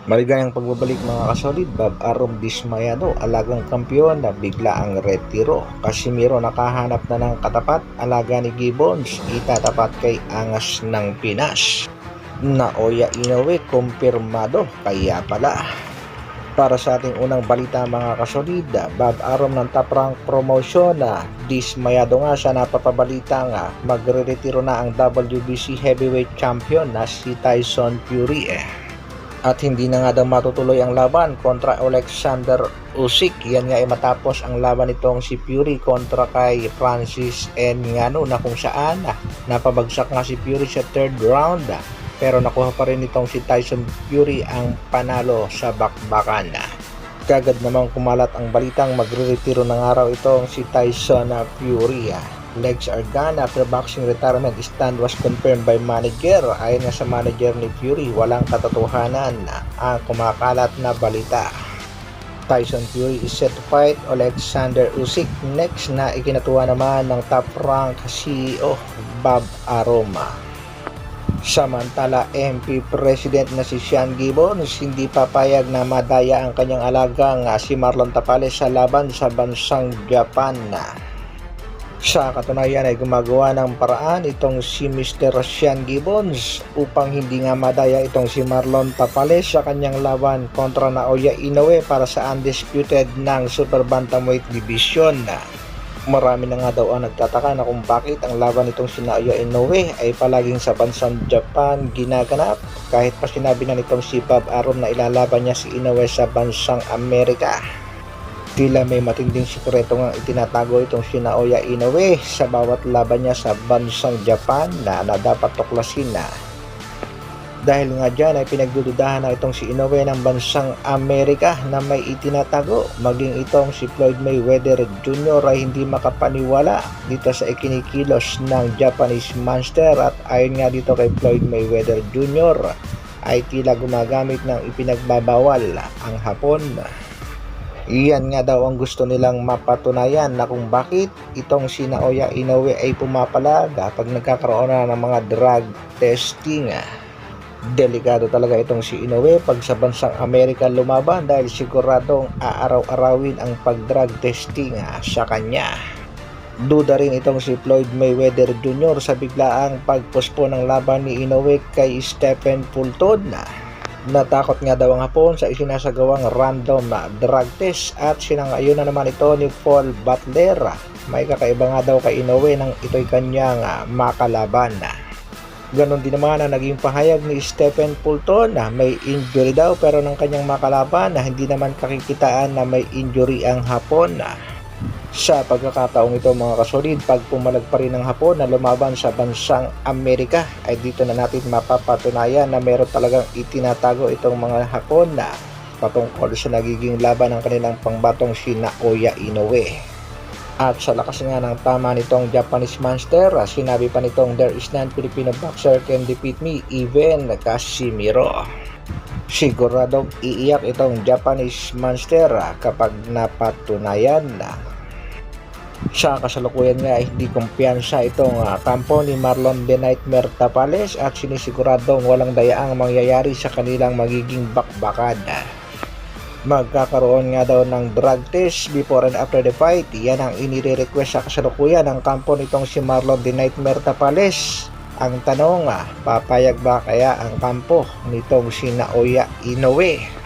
Maligayang pagbabalik mga kasolid. Bob Arum dismayado, alagang kampiyon na bigla ang retiro. Casimiro nakahanap na ng katapat, alaga ni Gibbons itatapat kay angas ng Pinas. Naoya Inoue kumpirmado, kaya pala. Para sa ating unang balita mga kasolid, Bob Arum ng top rank promotion na dismayado nga sa napapabalita nga magre-retiro na ang WBC heavyweight champion na si Tyson Fury. At hindi na nga daw matutuloy ang laban kontra Alexander Usyk. Yan nga ay matapos ang laban nitong si Fury kontra kay Francis Ngannou na kung saan napabagsak nga si Fury sa third round. Pero nakuha pa rin nitong si Tyson Fury ang panalo sa bakbakan. Kagad namang kumalat ang balitang magre-retiro ng araw itong si Tyson Fury. Legs are gone after boxing retirement stand was confirmed by manager. Ayon nga sa manager ni Fury, walang katotohanan ang kumakalat na balita. Tyson Fury is set to fight Alexander Usyk next na ikinatuwa naman ng top rank CEO Bob Arum. Samantala, MP President na si Sean Gibbons hindi papayag na madaya ang kanyang alagang si Marlon Tapales sa laban sa bansang Japan. Sa katunayan ay gumagawa ng paraan itong si Mr. Sean Gibbons upang hindi nga madaya itong si Marlon Tapales sa kanyang laban kontra Naoya Inoue para sa undisputed ng Super Bantamweight Division. Marami na nga daw ang nagtataka na kung bakit ang laban itong si Naoya Inoue ay palaging sa bansang Japan ginaganap, kahit pa sinabi na nitong si Bob Arum na ilalaban niya si Inoue sa bansang Amerika. Tila may matinding sikreto nga itinatago itong si Naoya Inoue sa bawat laban niya sa bansang Japan na dapat tuklasin na. Dahil nga dyan ay pinagdududahan na itong si Inoue ng bansang Amerika na may itinatago. Maging itong si Floyd Mayweather Jr. ay hindi makapaniwala dito sa ikinikilos ng Japanese Monster, at ayon nga dito kay Floyd Mayweather Jr. ay tila gumagamit ng ipinagbabawal ang Hapon. Iyan nga daw ang gusto nilang mapatunayan na kung bakit itong si Naoya Inoue ay pumapalag pag nagkakaroon na ng mga drug testing. Delikado talaga itong si Inoue pag sa bansang Amerika lumaban dahil siguradong aaraw-arawin ang pag-drug testing sa kanya. Duda rin itong si Floyd Mayweather Jr. sa biglaang pagpospon ng laban ni Inoue kay Stephen Fulton. Natakot nga daw ang Hapon sa isinasagawang random drug test at sinangayon na naman ito ni Paul Butler. May kakaiba nga daw kay Inoue nang ito'y kanyang makalaban. Ganon din naman ang naging pahayag ni Stephen Fulton na may injury daw pero ng kanyang makalaban na hindi naman kakikitaan na may injury ang Hapon. Sa pagkakataong ito mga kasolid, pag pumalag pa rin ang Hapon na lumaban sa bansang Amerika ay dito na natin mapapatunayan na meron talagang itinatago itong mga Hapon na patungkol sa nagiging laban ng kanilang pangbatong si Naoya Inoue. At sa lakas nga ng tama nitong Japanese Monster, sinabi pa nitong there is non-Filipino boxer can defeat me, even Casimiro. Siguradong iiyak itong Japanese Monster kapag napatunayan na. Sa kasalukuyan nga ay hindi kumpiyansa itong kampo ni Marlon The Nightmare Tapales at sinisiguradong walang dayaang mangyayari sa kanilang magiging bakbakan. Magkakaroon nga daw ng drug test before and after the fight. Yan ang inire-request sa kasalukuyan ng kampo nitong si Marlon The Nightmare Tapales. Ang tanong, papayag ba kaya ang kampo nitong si Naoya Inoue?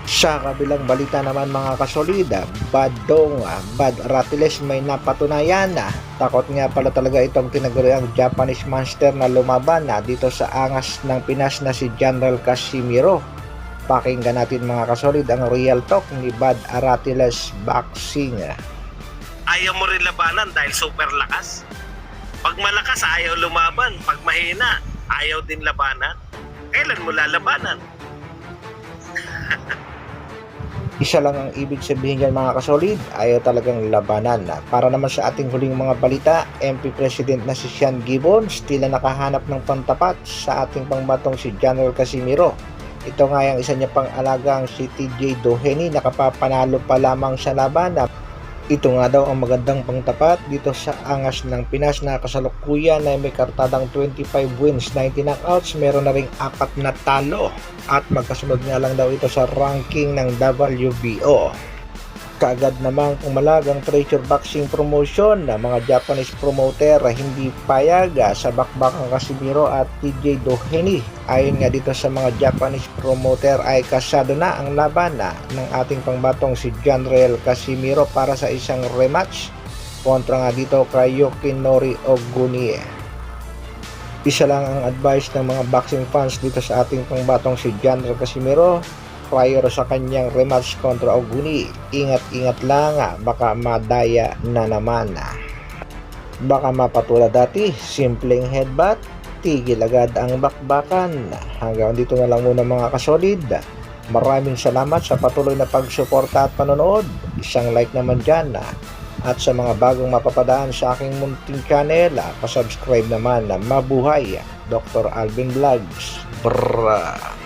Sa kabilang balita naman mga kasolid, Bad Ratiles may napatunayan na takot nga pala talaga itong tinaguriang Japanese Monster na lumaban dito sa angas ng Pinas na si General Casimiro. Pakinggan natin mga kasolid ang real talk ni Bad Ratiles Boxing. Ayaw mo rin labanan dahil super lakas? Pag malakas ayaw lumaban, pag mahina ayaw din labanan. Kailan mo lalabanan? Isa lang ang ibig sabihin niyan mga kasolid, ayaw talagang labanan. Para naman sa ating huling mga balita, MP President na si Sean Gibbons tila nakahanap ng pantapat sa ating pangbatong si General Casimiro. Ito nga yung isa niya pang alagang si TJ Doheny, nakapapanalo pa lamang sa laban. Ito nga daw ang magandang pangtapat dito sa angas ng Pinas na kasalukuyan na may kartadang 25 wins, 90 knockouts, meron na ring 4 na talo at magkasunod nga lang daw ito sa ranking ng WBO. Kaagad namang pumalag ang Treasure Boxing Promotion na mga Japanese promoter hindi payag sa bakbakang Casimiro at TJ Doheny. Ayon nga dito sa mga Japanese promoter ay kasado na ang laban ng ating pangbatong si General Casimiro para sa isang rematch kontra nga dito kay Yoshinori Oguni. Isa lang ang advice ng mga boxing fans dito sa ating pangbatong si General Casimiro prior sa kanyang rematch kontra Oguni. Ingat-ingat lang, baka madaya na naman. Baka mapatulad dati, simpleng headbutt, tigil agad ang bakbakan. Hanggang dito na lang muna mga kasolid. Maraming salamat sa patuloy na pagsuporta at panonood. Isang like naman dyan. At sa mga bagong mapapadaan sa aking munting channel, pasubscribe naman. Mabuhay, Dr. Alvin Vlogs. Brrrr.